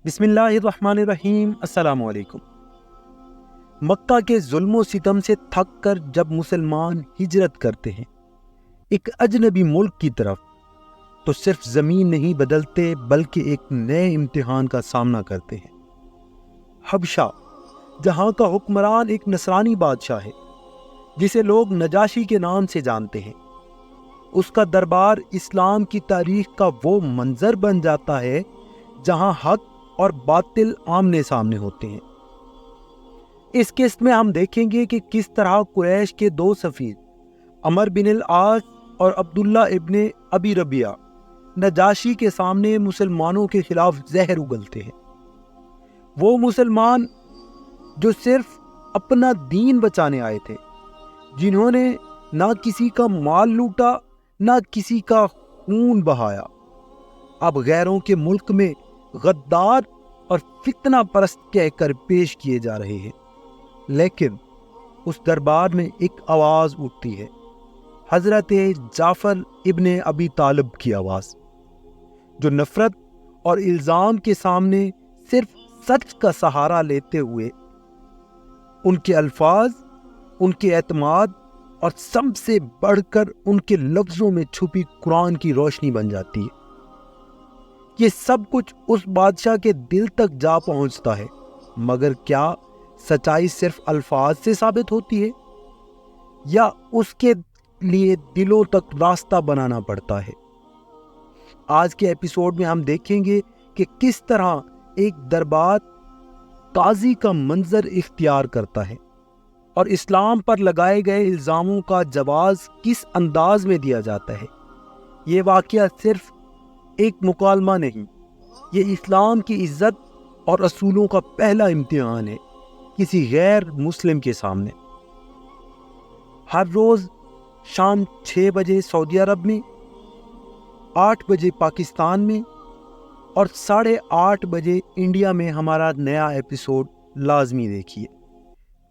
بسم اللہ الرحمن الرحیم۔ السلام علیکم۔ مکہ کے ظلم و ستم سے تھک کر جب مسلمان ہجرت کرتے ہیں ایک اجنبی ملک کی طرف، تو صرف زمین نہیں بدلتے بلکہ ایک نئے امتحان کا سامنا کرتے ہیں۔ حبشہ، جہاں کا حکمران ایک نصرانی بادشاہ ہے جسے لوگ نجاشی کے نام سے جانتے ہیں، اس کا دربار اسلام کی تاریخ کا وہ منظر بن جاتا ہے جہاں حق اور باطل آمنے سامنے ہوتے ہیں۔ اس قسط میں ہم دیکھیں گے کہ کس طرح قریش کے دو سفیر عمر بن العاص اور عبداللہ ابن ابی ربیعہ نجاشی کے سامنے مسلمانوں کے خلاف زہر اگلتے ہیں۔ وہ مسلمان جو صرف اپنا دین بچانے آئے تھے، جنہوں نے نہ کسی کا مال لوٹا نہ کسی کا خون بہایا، اب غیروں کے ملک میں غدار اور فتنہ پرست کہہ کر پیش کیے جا رہے ہیں۔ لیکن اس دربار میں ایک آواز اٹھتی ہے، حضرت جعفر ابن ابی طالب کی آواز، جو نفرت اور الزام کے سامنے صرف سچ کا سہارا لیتے ہوئے ان کے الفاظ، ان کے اعتماد اور سب سے بڑھ کر ان کے لفظوں میں چھپی قرآن کی روشنی بن جاتی ہے۔ یہ سب کچھ اس بادشاہ کے دل تک جا پہنچتا ہے، مگر کیا سچائی صرف الفاظ سے ثابت ہوتی ہے یا اس کے لیے دلوں تک راستہ بنانا پڑتا ہے؟ آج کے ایپیسوڈ میں ہم دیکھیں گے کہ کس طرح ایک دربار قاضی کا منظر اختیار کرتا ہے اور اسلام پر لگائے گئے الزاموں کا جواز کس انداز میں دیا جاتا ہے۔ یہ واقعہ صرف ایک مکالمہ نہیں، یہ اسلام کی عزت اور اصولوں کا پہلا امتحان ہے کسی غیر مسلم کے سامنے۔ ہر روز شام 6 بجے سعودی عرب میں، 8 بجے پاکستان میں اور 8:30 بجے انڈیا میں ہمارا نیا ایپیسوڈ لازمی دیکھیے۔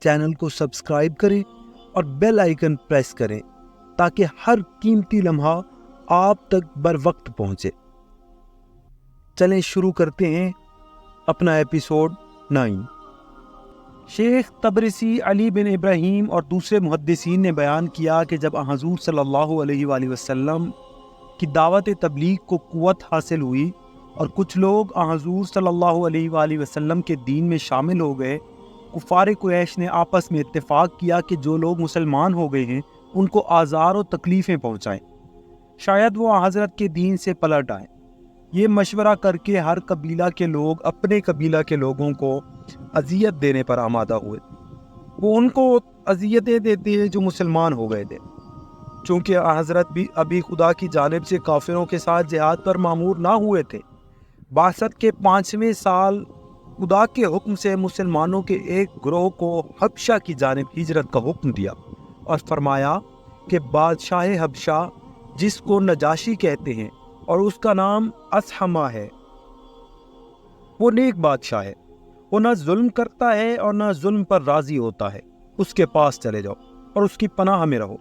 چینل کو سبسکرائب کریں اور بیل آئیکن پریس کریں تاکہ ہر قیمتی لمحہ آپ تک بر وقت پہنچے۔ چلیں شروع کرتے ہیں اپنا ایپیسوڈ 9۔ شیخ تبرسی علی بن ابراہیم اور دوسرے محدثین نے بیان کیا کہ جب حضور صلی اللہ علیہ وآلہ وسلم کی دعوت تبلیغ کو قوت حاصل ہوئی اور کچھ لوگ حضور صلی اللہ علیہ وآلہ وسلم کے دین میں شامل ہو گئے، کفار قریش نے آپس میں اتفاق کیا کہ جو لوگ مسلمان ہو گئے ہیں ان کو آزار و تکلیفیں پہنچائیں، شاید وہ حضرت کے دین سے پلٹ آئیں۔ یہ مشورہ کر کے ہر قبیلہ کے لوگ اپنے قبیلہ کے لوگوں کو اذیت دینے پر آمادہ ہوئے۔ وہ ان کو اذیتیں دیتے ہیں جو مسلمان ہو گئے تھے، چونکہ حضرت بھی ابھی خدا کی جانب سے کافروں کے ساتھ جہاد پر مامور نہ ہوئے تھے۔ بعثت کے 5ویں سال خدا کے حکم سے مسلمانوں کے ایک گروہ کو حبشہ کی جانب ہجرت کا حکم دیا اور فرمایا کہ بادشاہ حبشہ، جس کو نجاشی کہتے ہیں اور اس کا نام اصحمہ ہے، وہ نیک بادشاہ ہے، وہ نہ ظلم کرتا ہے اور نہ ظلم پر راضی ہوتا ہے، اس کے پاس چلے جاؤ اور اس کی پناہ میں رہو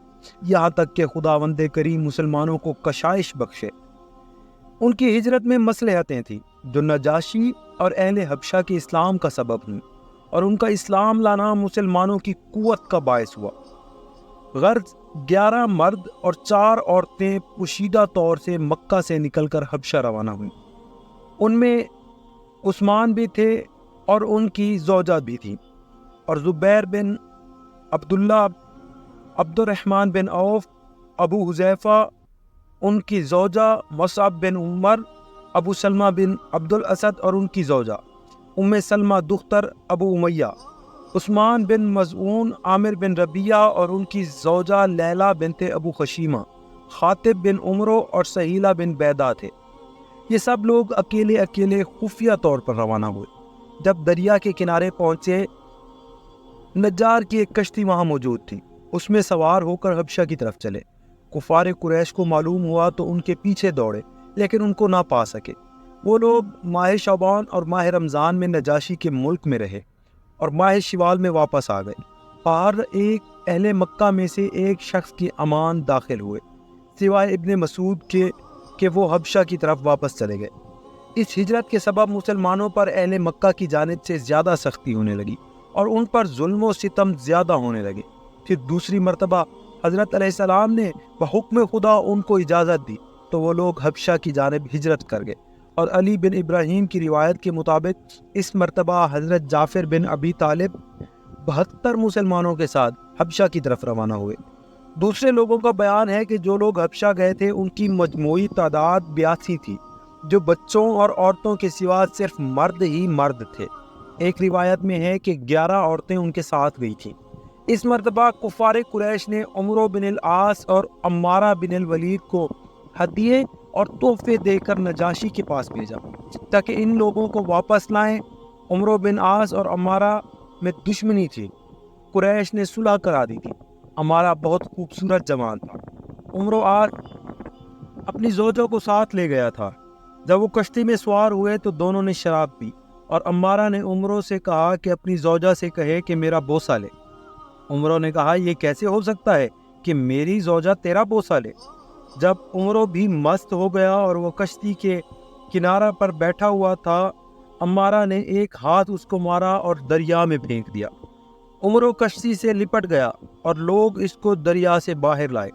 یہاں تک کہ خداوند کریم مسلمانوں کو کشائش بخشے۔ ان کی ہجرت میں مصلحتیں تھیں جو نجاشی اور اہل حبشہ کے اسلام کا سبب ہوئی، اور ان کا اسلام لانا مسلمانوں کی قوت کا باعث ہوا۔ غرض 11 مرد اور 4 عورتیں پوشیدہ طور سے مکہ سے نکل کر حبشہ روانہ ہوئیں۔ ان میں عثمان بھی تھے اور ان کی زوجہ بھی تھیں، اور زبیر بن عبداللہ، عبد الرحمن بن عوف، ابو حذیفہ، ان کی زوجہ مصعب بن عمر، ابو سلمہ بن عبد الاسد اور ان کی زوجہ سلمہ دختر ابو امیہ، عثمان بن مظعون، عامر بن ربیعہ اور ان کی زوجہ لیلہ بنت ابو خشیمہ، خاطب بن عمرو اور سہیلہ بن بیدہ تھے۔ یہ سب لوگ اکیلے اکیلے خفیہ طور پر روانہ ہوئے۔ جب دریا کے کنارے پہنچے، نجار کی ایک کشتی وہاں موجود تھی، اس میں سوار ہو کر حبشہ کی طرف چلے۔ کفار قریش کو معلوم ہوا تو ان کے پیچھے دوڑے، لیکن ان کو نہ پا سکے۔ وہ لوگ ماہ شعبان اور ماہ رمضان میں نجاشی کے ملک میں رہے اور ماہ شوال میں واپس آ گئے۔ ہر ایک اہل مکہ میں سے ایک شخص کی امان داخل ہوئے، سوائے ابن مسعود کے کہ وہ حبشہ کی طرف واپس چلے گئے۔ اس ہجرت کے سبب مسلمانوں پر اہل مکہ کی جانب سے زیادہ سختی ہونے لگی اور ان پر ظلم و ستم زیادہ ہونے لگے۔ پھر دوسری مرتبہ حضرت علیہ السلام نے بحکم خدا ان کو اجازت دی تو وہ لوگ حبشہ کی جانب ہجرت کر گئے، اور علی بن ابراہیم کی روایت کے مطابق اس مرتبہ حضرت جعفر بن ابی طالب 72 مسلمانوں کے ساتھ حبشہ کی طرف روانہ ہوئے۔ دوسرے لوگوں کا بیان ہے کہ جو لوگ حبشہ گئے تھے ان کی مجموعی تعداد 82 تھی، جو بچوں اور عورتوں کے سوا صرف مرد ہی مرد تھے۔ ایک روایت میں ہے کہ 11 عورتیں ان کے ساتھ گئی تھیں۔ اس مرتبہ کفار قریش نے عمرو بن العاص اور عمارہ بن الولید کو ہدیے اور تحفے دے کر نجاشی کے پاس بھیجا تاکہ ان لوگوں کو واپس لائیں۔ عمرو بن عاص اور عمارہ میں دشمنی تھی، قریش نے صلح کرا دی تھی۔ عمارہ بہت خوبصورت جوان تھا۔ عمرو عاص اپنی زوجہ کو ساتھ لے گیا تھا۔ جب وہ کشتی میں سوار ہوئے تو دونوں نے شراب پی، اور عمارہ نے عمرو سے کہا کہ اپنی زوجہ سے کہے کہ میرا بوسہ لے۔ عمرو نے کہا یہ کیسے ہو سکتا ہے کہ میری زوجہ تیرا بوسہ لے؟ جب عمرو بھی مست ہو گیا اور وہ کشتی کے کنارہ پر بیٹھا ہوا تھا، عمارہ نے ایک ہاتھ اس کو مارا اور دریا میں پھینک دیا۔ عمرو کشتی سے لپٹ گیا اور لوگ اس کو دریا سے باہر لائے۔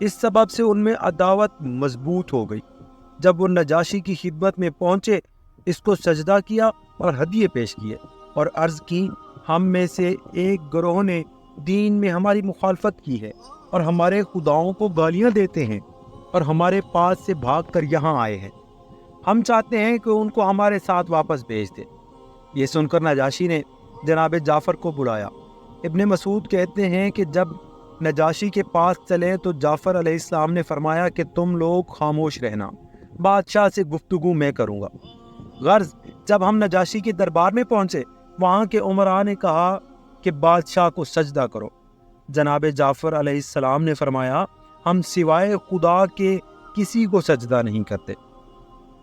اس سبب سے ان میں عداوت مضبوط ہو گئی۔ جب وہ نجاشی کی خدمت میں پہنچے، اس کو سجدہ کیا اور ہدیے پیش کیے اور عرض کی، ہم میں سے ایک گروہ نے دین میں ہماری مخالفت کی ہے اور ہمارے خداؤں کو گالیاں دیتے ہیں اور ہمارے پاس سے بھاگ کر یہاں آئے ہیں۔ ہم چاہتے ہیں کہ ان کو ہمارے ساتھ واپس بھیج دے۔ یہ سن کر نجاشی نے جناب جعفر کو بلایا۔ ابن مسعود کہتے ہیں کہ جب نجاشی کے پاس چلے تو جعفر علیہ السلام نے فرمایا کہ تم لوگ خاموش رہنا، بادشاہ سے گفتگو میں کروں گا۔ غرض جب ہم نجاشی کے دربار میں پہنچے، وہاں کے عمراء نے کہا کہ بادشاہ کو سجدہ کرو۔ جناب جعفر علیہ السلام نے فرمایا، ہم سوائے خدا کے کسی کو سجدہ نہیں کرتے۔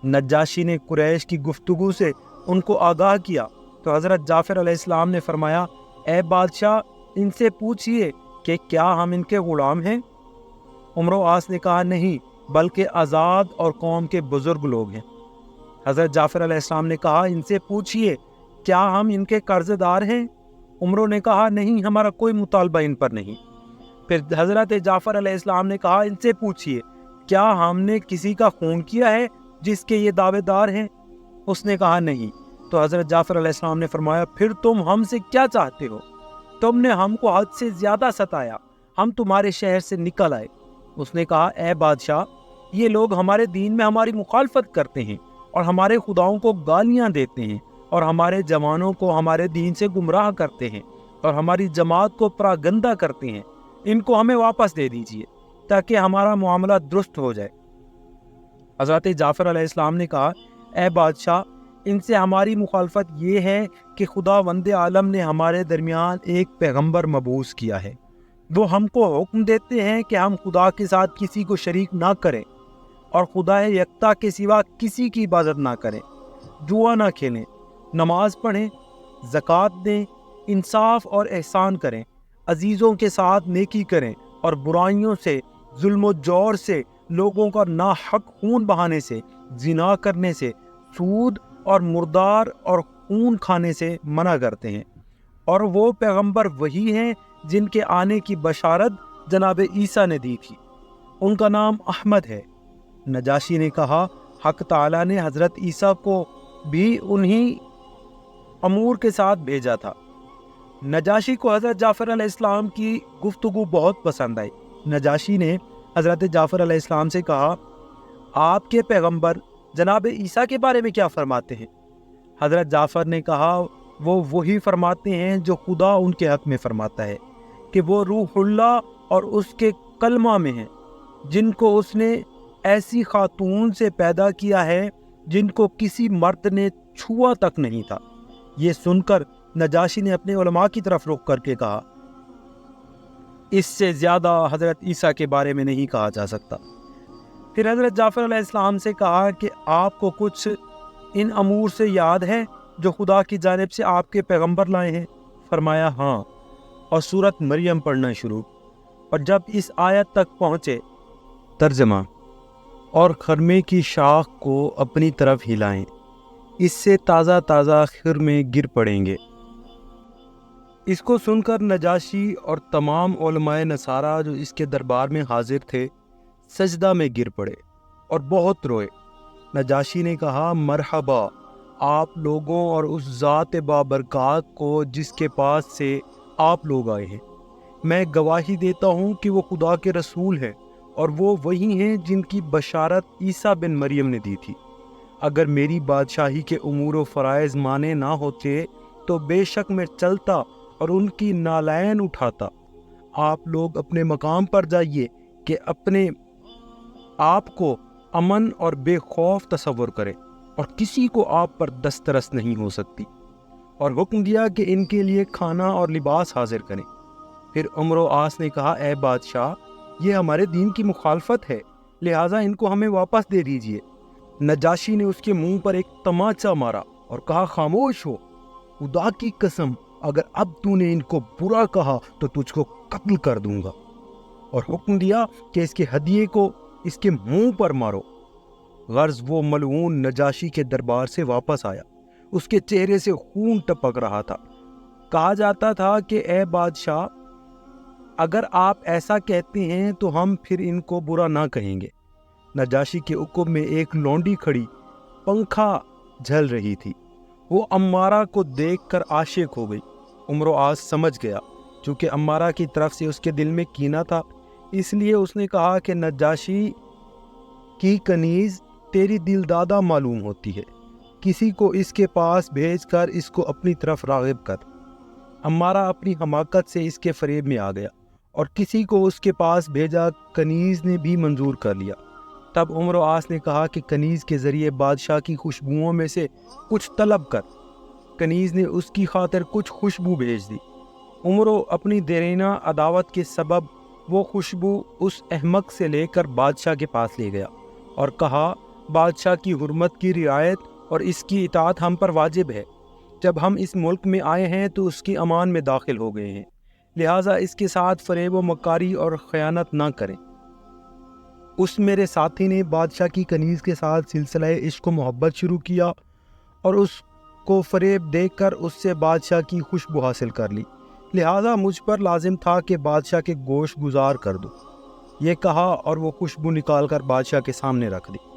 نجاشی نے قریش کی گفتگو سے ان کو آگاہ کیا تو حضرت جعفر علیہ السلام نے فرمایا، اے بادشاہ، ان سے پوچھئے کہ کیا ہم ان کے غلام ہیں؟ عمرو عاص نے کہا نہیں، بلکہ آزاد اور قوم کے بزرگ لوگ ہیں۔ حضرت جعفر علیہ السلام نے کہا، ان سے پوچھئے کیا ہم ان کے قرض دار ہیں؟ عمرو نے کہا نہیں، ہمارا کوئی مطالبہ ان پر نہیں۔ پھر حضرت جعفر علیہ السلام نے کہا، ان سے پوچھئے کیا ہم نے کسی کا خون کیا ہے جس کے یہ دعوے دار ہیں؟ اس نے کہا نہیں۔ تو حضرت جعفر علیہ السلام نے فرمایا، پھر تم ہم سے کیا چاہتے ہو؟ تم نے ہم کو حد سے زیادہ ستایا، ہم تمہارے شہر سے نکل آئے۔ اس نے کہا، اے بادشاہ، یہ لوگ ہمارے دین میں ہماری مخالفت کرتے ہیں اور ہمارے خداؤں کو گالیاں دیتے ہیں اور ہمارے جوانوں کو ہمارے دین سے گمراہ کرتے ہیں اور ہماری جماعت کو پراگندہ کرتے ہیں۔ ان کو ہمیں واپس دے دیجیے تاکہ ہمارا معاملہ درست ہو جائے۔ حضرت جعفر علیہ السلام نے کہا، اے بادشاہ، ان سے ہماری مخالفت یہ ہے کہ خداوند عالم نے ہمارے درمیان ایک پیغمبر مبعوث کیا ہے۔ وہ ہم کو حکم دیتے ہیں کہ ہم خدا کے ساتھ کسی کو شریک نہ کریں اور خدا یکتا کے سوا کسی کی عبادت نہ کریں، جوا نہ کھیلیں، نماز پڑھیں، زکوٰۃ دیں، انصاف اور احسان کریں، عزیزوں کے ساتھ نیکی کریں اور برائیوں سے، ظلم و جور سے، لوگوں کا ناحق خون بہانے سے، زنا کرنے سے، سود اور مردار اور خون کھانے سے منع کرتے ہیں۔ اور وہ پیغمبر وہی ہیں جن کے آنے کی بشارت جناب عیسیٰ نے دی تھی، ان کا نام احمد ہے۔ نجاشی نے کہا، حق تعالیٰ نے حضرت عیسیٰ کو بھی انہی امور کے ساتھ بھیجا تھا۔ نجاشی کو حضرت جعفر علیہ السلام کی گفتگو بہت پسند آئی۔ نجاشی نے حضرت جعفر علیہ السلام سے کہا، آپ کے پیغمبر جناب عیسیٰ کے بارے میں کیا فرماتے ہیں؟ حضرت جعفر نے کہا، وہ وہی فرماتے ہیں جو خدا ان کے حق میں فرماتا ہے کہ وہ روح اللہ اور اس کے کلمہ میں ہیں، جن کو اس نے ایسی خاتون سے پیدا کیا ہے جن کو کسی مرد نے چھوا تک نہیں تھا۔ یہ سن کر نجاشی نے اپنے علماء کی طرف رخ کر کے کہا، اس سے زیادہ حضرت عیسیٰ کے بارے میں نہیں کہا جا سکتا۔ پھر حضرت جعفر علیہ السلام سے کہا کہ آپ کو کچھ ان امور سے یاد ہے جو خدا کی جانب سے آپ کے پیغمبر لائے ہیں؟ فرمایا ہاں، اور سورت مریم پڑھنا شروع، اور جب اس آیت تک پہنچے، ترجمہ، اور خرمے کی شاخ کو اپنی طرف ہلائیں، اس سے تازہ تازہ خرمے گر پڑیں گے۔ اس کو سن کر نجاشی اور تمام علماء نصارہ جو اس کے دربار میں حاضر تھے سجدہ میں گر پڑے اور بہت روئے۔ نجاشی نے کہا، مرحبا آپ لوگوں اور اس ذات بابرکات کو جس کے پاس سے آپ لوگ آئے ہیں۔ میں گواہی دیتا ہوں کہ وہ خدا کے رسول ہیں اور وہ وہی ہیں جن کی بشارت عیسیٰ بن مریم نے دی تھی۔ اگر میری بادشاہی کے امور و فرائض مانے نہ ہوتے تو بے شک میں چلتا اور ان کی نالین اٹھاتا۔ آپ لوگ اپنے مقام پر جائیے کہ اپنے آپ کو امن اور بے خوف تصور کریں اور کسی کو آپ پر دسترس نہیں ہو سکتی، اور حکم دیا کہ ان کے لیے کھانا اور لباس حاضر کریں۔ پھر عمرو و عاص نے کہا، اے بادشاہ، یہ ہمارے دین کی مخالفت ہے، لہٰذا ان کو ہمیں واپس دے دیجیے۔ نجاشی نے اس کے منہ پر ایک تماچا مارا اور کہا، خاموش ہو، خدا کی قسم اگر اب تو نے ان کو برا کہا تو تجھ کو قتل کر دوں گا، اور حکم دیا کہ اس کے ہدیے کو اس کے منہ پر مارو۔ غرض وہ ملعون نجاشی کے دربار سے واپس آیا، اس کے چہرے سے خون ٹپک رہا تھا۔ کہا جاتا تھا کہ اے بادشاہ، اگر آپ ایسا کہتے ہیں تو ہم پھر ان کو برا نہ کہیں گے۔ نجاشی کے عقب میں ایک لونڈی کھڑی پنکھا جھل رہی تھی، وہ امارہ کو دیکھ کر عاشق ہو گئی۔ عمرو عاص سمجھ گیا، چونکہ امارہ کی طرف سے اس کے دل میں کینہ تھا، اس لیے اس نے کہا کہ نجاشی کی کنیز تیری دل دادہ معلوم ہوتی ہے، کسی کو اس کے پاس بھیج کر اس کو اپنی طرف راغب کر۔ امارہ اپنی حماقت سے اس کے فریب میں آ گیا اور کسی کو اس کے پاس بھیجا، کنیز نے بھی منظور کر لیا۔ تب عمرو عاص نے کہا کہ کنیز کے ذریعے بادشاہ کی خوشبوؤں میں سے کچھ طلب کر۔ کنیز نے اس کی خاطر کچھ خوشبو بھیج دی۔ عمرو اپنی دیرینہ عداوت کے سبب وہ خوشبو اس احمق سے لے کر بادشاہ کے پاس لے گیا اور کہا، بادشاہ کی حرمت کی رعایت اور اس کی اطاعت ہم پر واجب ہے۔ جب ہم اس ملک میں آئے ہیں تو اس کی امان میں داخل ہو گئے ہیں، لہٰذا اس کے ساتھ فریب و مکاری اور خیانت نہ کریں۔ اس میرے ساتھی نے بادشاہ کی کنیز کے ساتھ سلسلہ عشق و محبت شروع کیا اور اس کو فریب دے کر اس سے بادشاہ کی خوشبو حاصل کر لی، لہٰذا مجھ پر لازم تھا کہ بادشاہ کے گوش گزار کر دوں۔ یہ کہا اور وہ خوشبو نکال کر بادشاہ کے سامنے رکھ دی۔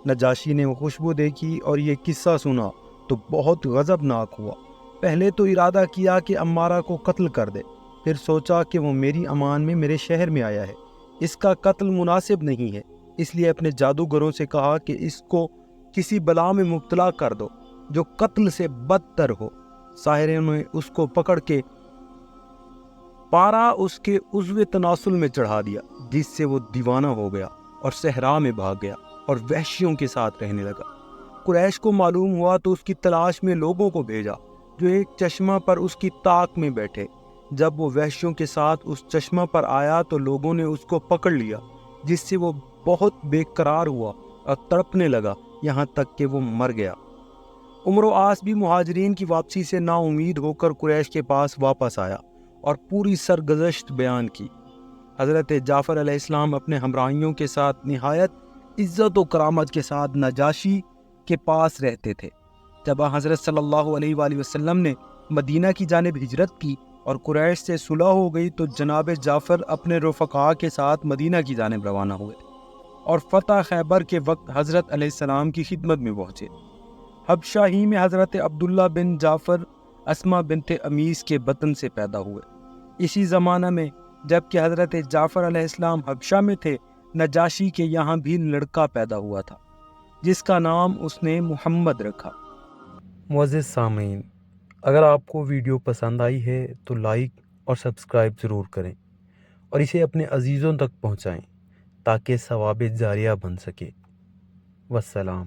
نجاشی نے وہ خوشبو دیکھی اور یہ قصہ سنا تو بہت غضبناک ہوا۔ پہلے تو ارادہ کیا کہ امارہ کو قتل کر دے، پھر سوچا کہ وہ میری امان میں میرے شہر میں آیا ہے، اس کا قتل مناسب نہیں ہے، اس لیے اپنے جادوگروں سے کہا کہ اس کو کسی بلا میں مبتلا کر دو جو قتل سے بدتر ہو۔ ساحروں نے اس کو پکڑ کے پارا اس کے عضو تناسل میں چڑھا دیا، جس سے وہ دیوانہ ہو گیا اور صحرا میں بھاگ گیا اور وحشیوں کے ساتھ رہنے لگا۔ قریش کو معلوم ہوا تو اس کی تلاش میں لوگوں کو بھیجا جو ایک چشمہ پر اس کی طاق میں بیٹھے۔ جب وہ وحشیوں کے ساتھ اس چشمہ پر آیا تو لوگوں نے اس کو پکڑ لیا، جس سے وہ بہت بے قرار ہوا اور تڑپنے لگا یہاں تک کہ وہ مر گیا۔ عمرو عاص بھی مہاجرین کی واپسی سے نا امید ہو کر قریش کے پاس واپس آیا اور پوری سرگزشت بیان کی۔ حضرت جعفر علیہ السلام اپنے ہمراہیوں کے ساتھ نہایت عزت و کرامت کے ساتھ نجاشی کے پاس رہتے تھے۔ جب حضرت صلی اللہ علیہ وآلہ وسلم نے مدینہ کی جانب ہجرت کی اور قریش سے صلح ہو گئی تو جناب جعفر اپنے رفقاء کے ساتھ مدینہ کی جانب روانہ ہوئے اور فتح خیبر کے وقت حضرت علیہ السلام کی خدمت میں پہنچے۔ حبشہ ہی میں حضرت عبداللہ بن جعفر اسما بنت امیس کے بطن سے پیدا ہوئے۔ اسی زمانہ میں جب کہ حضرت جعفر علیہ السلام حبشہ میں تھے، نجاشی کے یہاں بھی لڑکا پیدا ہوا تھا جس کا نام اس نے محمد رکھا۔ معزز سامعین، اگر آپ کو ویڈیو پسند آئی ہے تو لائک اور سبسکرائب ضرور کریں اور اسے اپنے عزیزوں تک پہنچائیں تاکہ ثواب جاریہ بن سکے۔ والسلام۔